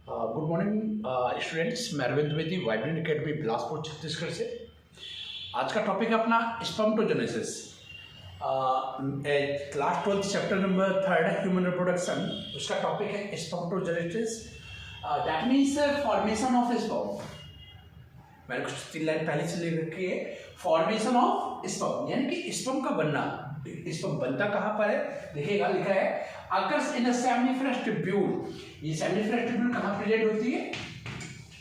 Good morning students, मैं Arvind Dwivedi, vibrant academy Bilaspur Chhattisgarh से। आज का टॉपिक है अपना स्पर्मेटोजेनेसिस। क्लास 12 चैप्टर नंबर 3 है ह्यूमन रिप्रोडक्शन। उसका टॉपिक है spermatogenesis, that means formation of sperm. मैंने कुछ 3 लाइन पहले से लिख रखी है, फॉर्मेशन ऑफ स्पर्म यानी कि स्पर्म का बनना। स्पर्म बनता कहाँ पर है, देखिएगा लिखा है occurs in a seminiferous tubule. ये सेमिनिफरस ट्यूब्यूल कहाँ प्रेजेंट होती है,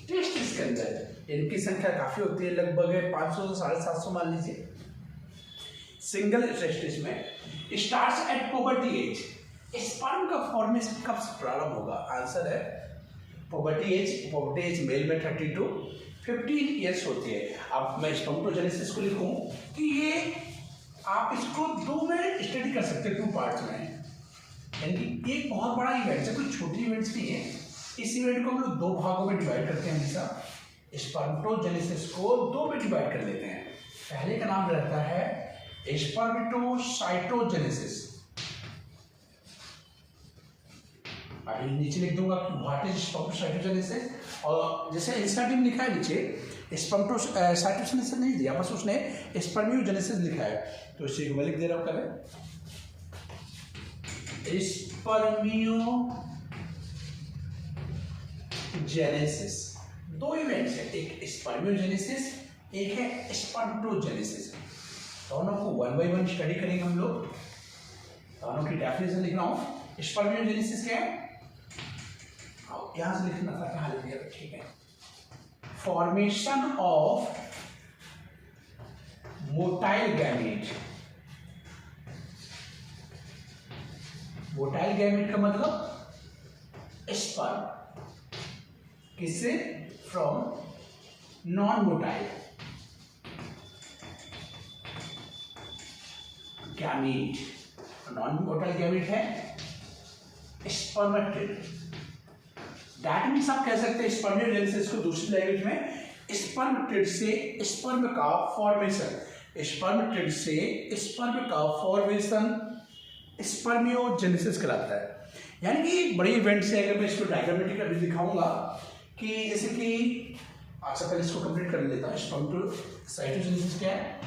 टेस्टिस के अंदर। इनकी संख्या काफी होती है, लगभग 500 से 750 मान लीजिए सिंगल टेस्टिस में। Starts at puberty age. Sperm का फॉर्मेशन कब प्रारंभ होगा, आंसर है puberty age. Puberty age male में 30 to 15 ईयर्स होती है। अब मैं स्पर्मेटोजेनेसिस को लिखूं कि ये आप इसको 2 में स्टडी कर सकते हैं, 2 पार्ट्स में। यानी एक बहुत बड़ा इवेंट है, कोई छोटी इवेंट्स नहीं है। इस इवेंट को हम लोग 2 भागों में डिवाइड करते हैं हमेशा। स्पर्मेटोजेनेसिस को 2 में डिवाइड कर लेते हैं। पहले का नाम रहता है स्पर्मेटोसाइटोजेनेसिस। अभी नीचे लिख दूंगा व्हाट इज स्पर्मेटोसाइटोजेनेसिस, और जैसे इंस्टाटिव लिखा है नीचे स्पर्मेटोसाइटोजेनेसिस नहीं दिया, बस उसने स्पर्मियोजेनेसिस लिखा है, तो इसे मैं लिख दे रहा हूं। करें स्पर्मियोजेनेसिस। 2 इवेंट्स है, एक स्पर्मियोजेनेसिस, एक है स्पर्मेटोजेनेसिस। दोनों को 1 by 1 स्टडी करेंगे हम लोग। दोनों की डेफिनेशन लिख रहा हूं। स्पर्मियोजेनेसिस क्या है, यहां से लिखना था, कहां लिख दिया, ठीक है। Formation of motile gamete. Motile gamete का मतलब स्पर्म, किससे, from non motile gamete. Non motile gamete है स्पर्मेटिड। दैट मीन्स आप कह सकते हैं स्पर्मियोजेनेसिस को दूसरी लैंग्वेज में स्पर्मेटिड से स्पर्म का फॉर्मेशन। स्पर्मेटिड से स्पर्म का फॉर्मेशन स्पर्मियोजेनेसिस कहलाता है। यानी कि बड़ी इवेंट से, अगर मैं इसको डायग्रामेटिक अभी दिखाऊंगा कि जैसे कि अच्छा पहले इसको कंप्लीट कर लेता हूं। स्पर्मेटोसाइटोजेनेसिस क्या है,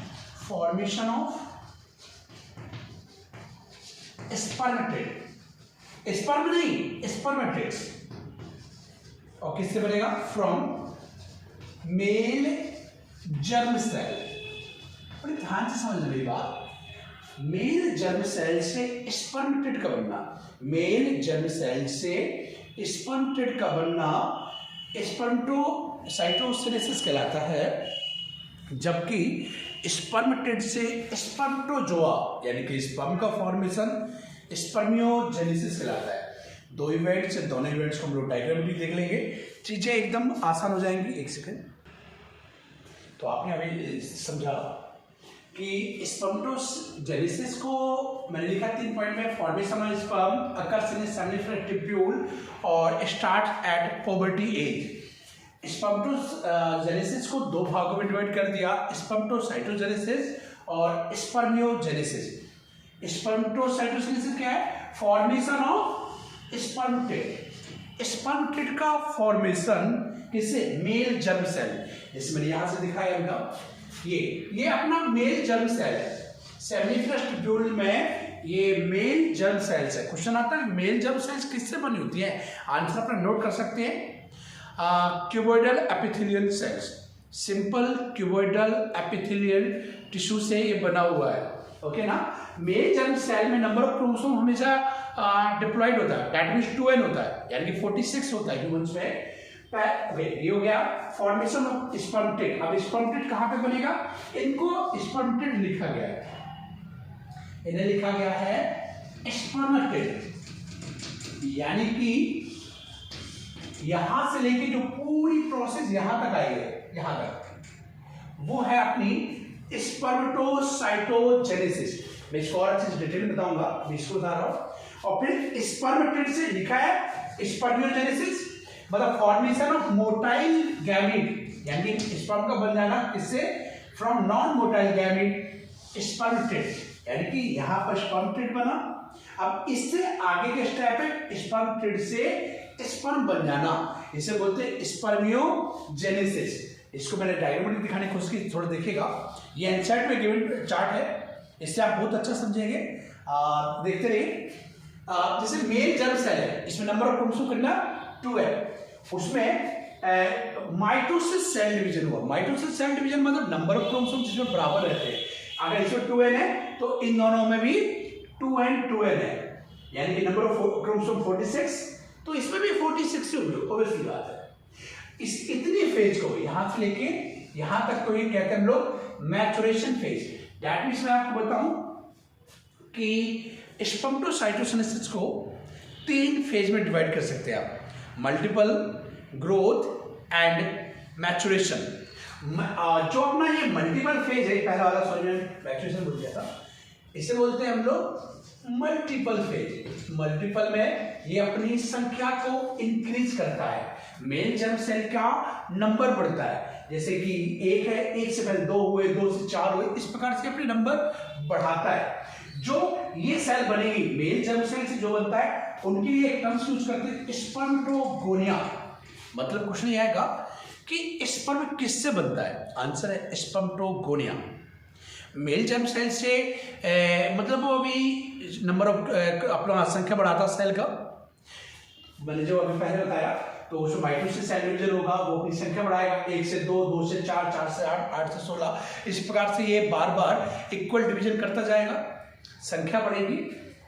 फॉर्मेशन ऑफ स्पर्मेटिड, स्पर्म नहीं स्पर्मेटिड्स। और किससे बनेगा, फ्रॉम मेल जर्म सेल। बड़ी ध्यान से समझ मेरी बात। मेल जर्म सेल से स्पर्मेटिड का बनना, मेल जर्म सेल से स्पर्मेटिड का बनना स्पर्मेटोसाइटोजेनेसिस कहलाता है। जबकि स्पर्मेटिड से स्पर्मेटोजोआ यानी कि स्पर्म का फॉर्मेशन स्पर्मियोजेनेसिस कहलाता है। 2 इवेंट्स है, दोनों इवेंट्स को हम लोग डायग्राम भी देख लेंगे, चीजें एकदम आसान हो जाएंगी। एक सेकेंड। तो आपने अभी समझा कि स्पर्मेटोजेनेसिस को मैंने लिखा 3 पॉइंट में। Formation of sperm occurs in seminiferous tubule और start at puberty age. Spermatogenesis को 2 भागों में डिवाइड कर दिया, स्पर्मेटोसाइटोजेनेसिस और स्पर्मियोजेनेसिस। स्पर्मेटोसाइटोजेनेसिस क्या है, फॉर्मेशन ऑफ स्पर्मेटिड। स्पर्मेटिड का फॉर्मेशन किससे, मेल जर्म सेल। जैसे मैंने यहां से दिखाया इनका, ये अपना मेल जर्म सेल है। सेमिनिफरस ट्यूब्यूल में ये मेल जर्म सेल्स है। क्वेश्चन आता है मेल जर्म सेल्स किससे बनी होती है, आंसर अपना नोट कर सकते हैं। Cuboidal epithelial cells, simple cuboidal epithelial tissue से ये बना हुआ है, ओके ना। मेल जर्म सेल में नंबर ऑफ क्रोमोसोम हमेशा डिप्लॉयड होता है, दैट मींस 2n होता है, यानी कि 46 होता है ह्यूमंस में। ये हो गया फॉर्मेशन ऑफ स्पर्मेटिड। अब स्पर्मेटिड कहां पे बनेगा, इनको स्पर्मेटिड लिखा गया है, इन्हें लिखा गया है स्पर्मेटिड। यानी कि यहां से लेके जो पूरी प्रोसेस यहां तक आई है, यहां तक, वो है अपनी स्पर्मेटोसाइटोजेनेसिस। मैं इसको और अच्छे से डिटेल में बताऊंगा, अभी इसको बता रहा हूं। और फिर स्पर्मेटिड से लिखा है स्पर्मियोजेनेसिस, मतलब फॉर्मेशन ऑफ मोटाइल गैमेट, यानी स्पर्म का बन जाना किससे, from non motile gamete spermatid, यानी कि यहां पर स्पर्मेटिड बना। अब इससे आगे के स्टेप है स्पर्मेटिड से स्पर्म बन जाना, इसे बोलते हैं स्पर्मियोजेनेसिस। इसको मैंने डायग्राम में दिखाने की कोशिश की, थोड़ा देखिएगा। ये एनसीईआरटी में गिवन चार्ट है, इससे आप बहुत अच्छा समझेंगे। देखते रहिए। जैसे मेल जर्म सेल है, इसमें नंबर ऑफ क्रोमोसोम कितना 2 है। उसमें माइटोसिस सेल डिवीजन हुआ। माइटोसिस सेल डिवीजन मतलब नंबर ऑफ क्रोमोसोम जिसमें बराबर रहते हैं। अगर इसमें 2n है तो इन दोनों में भी 2n 2n है, यानी कि नंबर ऑफ क्रोमोसोम 46, तो इसमें भी 46 ही होगी, ऑब्वियसली बात है। इस इतनी फेज को यहां से लेके यहां तक को ही कहते हैं हम लोग मैचुरेशन फेज। दैट मींस मैं आपको बताऊं कि स्पर्मेटोसाइटोसिस को 3 फेज में डिवाइड कर सकते हैं आप, मल्टीपल, ग्रोथ एंड मैचुरेशन। जो अपना ये मल्टीपल फेज है, पहला वाला, सॉरी मैं मैचुरेशन बोल दिया था, इसे बोलते हैं हम लोग मल्टीपल फेज। मल्टीपल में ये अपनी संख्या को इंक्रीज करता है, मेल जर्म सेल का नंबर बढ़ता है। जैसे कि 1 है, 1 से पहले 2 हुए, 2 से 4 हुए, इस प्रकार से अपने नंबर बढ़ाता है। जो ये सेल बनेगी मेल जर्म सेल से जो बनता है, उनके लिए एक टर्म्स यूज करते हैं स्पर्मेटोगोनिया। मतलब क्वेश्चन ये आएगा कि स्पर्म किससे बनता है, आंसर है स्पर्मेटोगोनिया। मेल जर्म सेल से मतलब वो अभी नंबर ऑफ अपना संख्या बढ़ाता सेल का, मैंने जो अभी पहले बताया, तो उसमें माइटोसिस सेल डिवीजन होगा, वो अपनी संख्या बढ़ाएगा 1 से 2, 2 से 4, 4 से 8, 8 से 16, इस प्रकार से ये बार बार इक्वल डिवीजन करता जाएगा, संख्या बढ़ेगी।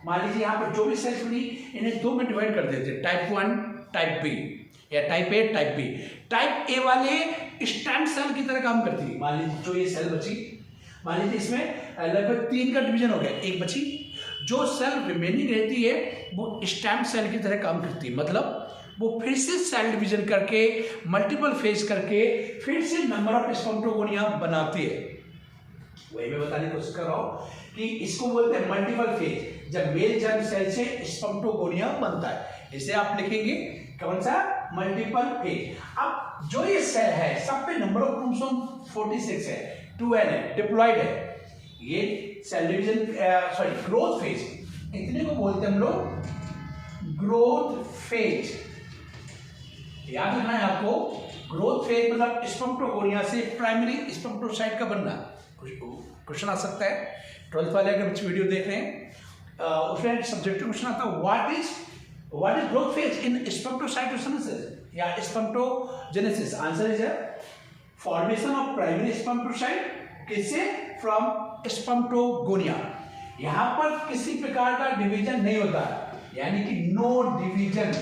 मान लीजिए यहाँ पर जो भी सेल्स बनी, इन्हें 2 में डिवाइड कर देते हैं, टाइप 1 टाइप बी, या type A type B. Type A वाले स्टेम सेल की तरह काम करती है। मान लीजिए जो ये सेल बची, मान लीजिए इसमें लगभग 3 का डिवीजन हो गया, 1 बची, जो सेल रिमेनिंग रहती है वो स्टेम सेल की तरह काम करती है। मतलब वो फिर से सेल डिवीजन करके, मल्टीपल फेज करके, फिर से नंबर ऑफ स्पर्मेटोगोनिया बनाती है। वही मैं बताने की कोशिश कर रहा हूं कि इसको बोलते हैं मल्टीपल फेज, जब मेल जर्म सेल से स्पर्मेटोगोनिया बनता है। इसे आप लिखेंगे कौन सा, मल्टीपल फेज। अब जो ये सेल है, सब पे नंबर ऑफ क्रोमोसोम 46 है, 2n है, डिप्लॉयड है। ये cell division sorry growth phase, इतने को बोलते हैं हम लोग ग्रोथ फेज। याद रखना है आपको, ग्रोथ फेज मतलब स्पर्मेटोगोनिया से प्राइमरी स्पर्मेटोसाइट का बनना। क्वेश्चन आ सकता है 12th वाले अगर बच्चे वीडियो देख रहे हैं, उसमें सब्जेक्टिव क्वेश्चन आता है, what is growth phase in spermatocytosis या spermatogenesis. Answer is formation of primary spermatocyte, किससे, फ्रॉम स्पर्मेटोगोनिया। यहां पर किसी प्रकार का डिवीजन नहीं होता, यानी कि नो डिवीजन,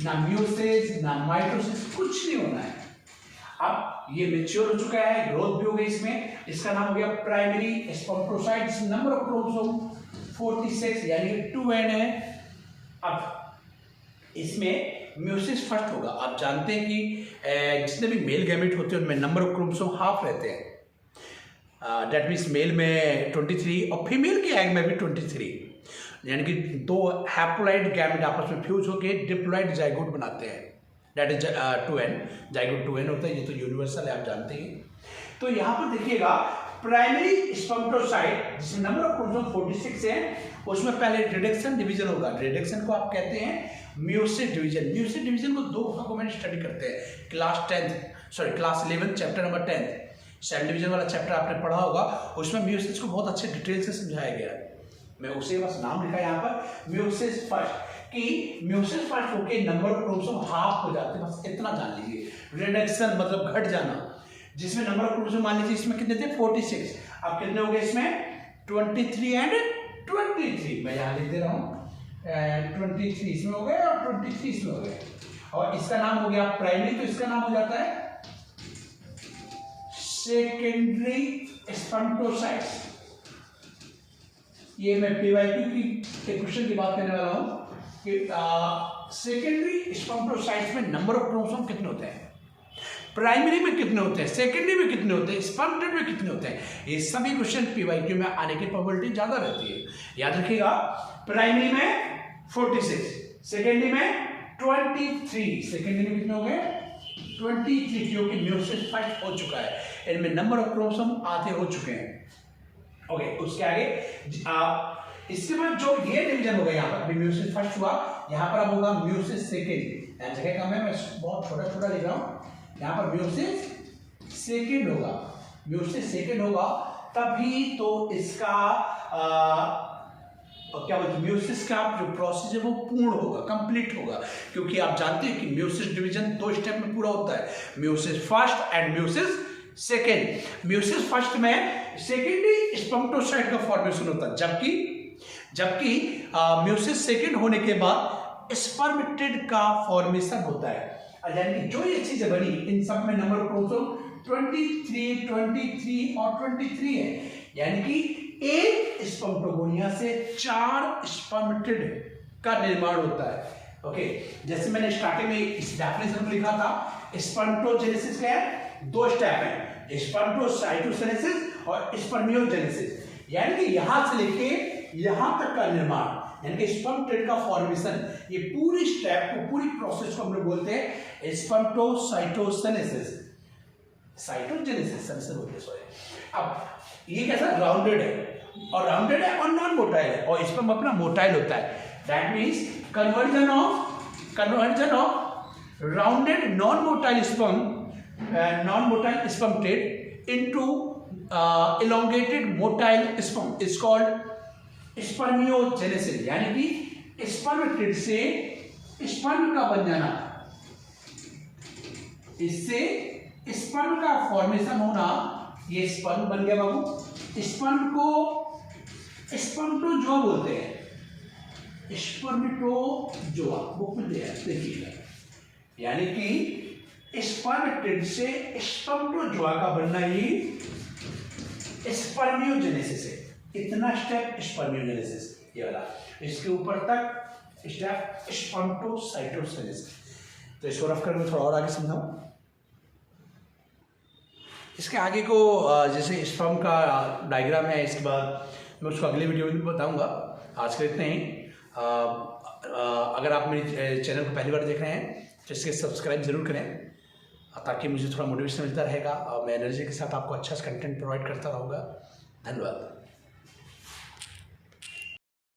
ना म्यूसिस ना माइटोसिस, कुछ नहीं होना है। अब ये मैच्योर हो चुका है, ग्रोथ भी हो गई इसमें, इसका नाम हो गया primary spermatocytes. Number of chromosome 46 यानी 2n है। अब इसमें म्यूसिस फर्स्ट होगा। आप जानते हैं कि जितने भी मेल गैमेट होते हैं उनमें नंबर ऑफ क्रोमोसोम हाफ रहते हैं। दैट मीन्स मेल में 23 और फीमेल के एग में भी 23, यानी कि 2 हैप्लॉइड गैमेट आपस में फ्यूज होकर डिप्लॉइड जाइगोट बनाते हैं। That is 2n, zygote 2n होता है, ये तो यूनिवर्सल है, आप जानते हैं। तो यहाँ पर देखिएगा प्राइमरी स्पर्मेटोसाइट जिसमें नंबर ऑफ क्रोमोसोम 46 है, उसमें पहले रिडक्शन डिवीजन होगा। रिडक्शन को आप कहते हैं म्यूसिस डिवीजन। म्यूसिस डिवीजन को 2 भागों में स्टडी करते हैं। Class 11 chapter number 10 cell division वाला चैप्टर आपने पढ़ा होगा, उसमें म्यूसिस को बहुत अच्छे डिटेल से समझाया गया है। मैं उसे बस नाम लिखा यहाँ पर म्यूसिस फर्स्ट, कि म्यूसिस फर्स्ट होके नंबर ऑफ क्रोमोसोम हाफ हो जाते हैं, बस इतना जान लीजिए। रिडक्शन मतलब घट जाना, जिसमें नंबर ऑफ क्रोमोसोम मान लीजिए इसमें कितने थे 46, अब कितने हो गए इसमें 23 एंड 23, मैं यहाँ लिख दे रहा हूँ 23 इसमें हो गए और 23 इसमें हो गए, और इसका नाम हो गया प्राइमरी, तो इसका नाम हो जाता है सेकेंडरी स्पर्मेटोसाइट्स। ये मैं PYQ की क्वेश्चन की बात करने वाला हूं कि सेकेंडरी स्पर्मेटोसाइट्स में नंबर ऑफ क्रोमोसोम कितने होते हैं, प्राइमरी में कितने होते हैं, सेकेंडरी में कितने होते हैं, स्पर्मेटेड में कितने होते हैं। ये सभी क्वेश्चन PYQ में आने की प्रोबेबिलिटी ज्यादा रहती है। याद रखिएगा, प्राइमरी में 46, सेकेंडरी में 23, सेकेंडरी में कितने हो गए 23, क्योंकि म्यूसिस फर्स्ट हो चुका है, इनमें नंबर ऑफ क्रोमोसोम आधे हो चुके हैं। ओके, उसके आगे इसके बाद जो ये डिवीजन होगा, यहाँ पर अभी म्यूसिस फर्स्ट हुआ, यहाँ पर अब होगा म्यूसिस सेकेंड। जगह कम है, मैं बहुत छोटा छोटा लिख रहा हूँ। यहाँ पर म्यूसिस सेकेंड होगा, म्यूसिस सेकेंड होगा, तभी तो इसका क्या बोलते हैं, म्यूसिस का जो प्रोसेस है वो पूर्ण होगा, कंप्लीट होगा। क्योंकि आप जानते हैं कि म्यूसिस डिवीजन 2 स्टेप में पूरा होता है, meiosis first and meiosis second. Meiosis first में सेकेंडरी स्पर्मेटोसाइट का फॉर्मेशन होता है, जबकि म्यूसिस सेकेंड होने के बाद स्पर्मेटिड का फॉर्मेशन होता है। यानी जो ये चीजें बनी, इन सब में नंबर ऑफ क्रोमोसोम 23 और 23 है। यानी कि एक स्पर्मेटोगोनिया से 4 स्पर्मेटिड का निर्माण होता है। ओके, जैसे मैंने स्टार्टिंग में इस डेफिनेशन में लिखा था, स्पर्मेटोजेनेसिस क्या है, 2 स्टेप है, स्पर्मेटोसाइटोजेनेसिस और स्पर्मियोजेनेसिस। यानी कि यहां से लेके यहां तक का निर्माण, यानी कि स्पर्मेटिड का फॉर्मेशन, ये पूरी स्टेप को, पूरी प्रोसेस को हम लोग बोलते हैं स्पर्मेटोसाइटोजेनेसिस, साइटोजेनेसिस बोलते हैं, सॉरी। अब ये कैसा राउंडेड है, और राउंडेड है और नॉन मोटाइल है, और स्पर्म अपना मोटाइल होता है। That means conversion of rounded non motile spermatid into elongated motile sperm is called spermiogenesis. यानी कि स्पर्मेटिड से स्पर्म का बन जाना, इससे स्पर्म का फॉर्मेशन होना, ये स्पर्म बन गया बाबू। स्पर्म को स्पर्मेटोजोआ बोलते हैं, स्पर्मेटोजोआ बुक में दिया देखिएगा। यानी कि स्पर्मेटिड से स्पर्मेटोजोआ का बनना ही स्पर्मियोजेनेसिस है। इतना स्टेप स्पर्मियोजेनेसिस, ये वाला, इसके ऊपर तक स्टेप स्पर्मेटोसाइटोजेनेसिस। तो इसको रफ करके थोड़ा और आगे समझाऊं। इसके आगे को जैसे स्पर्म का डायग्राम है, इसके बाद मैं उसको अगले वीडियो में बताऊंगा। आज के इतने ही। अगर आप मेरे चैनल को पहली बार देख रहे हैं तो इसके सब्सक्राइब जरूर करें, ताकि मुझे थोड़ा मोटिवेशन मिलता रहेगा और मैं एनर्जी के साथ आपको अच्छा कंटेंट प्रोवाइड करता रहूँगा। धन्यवाद।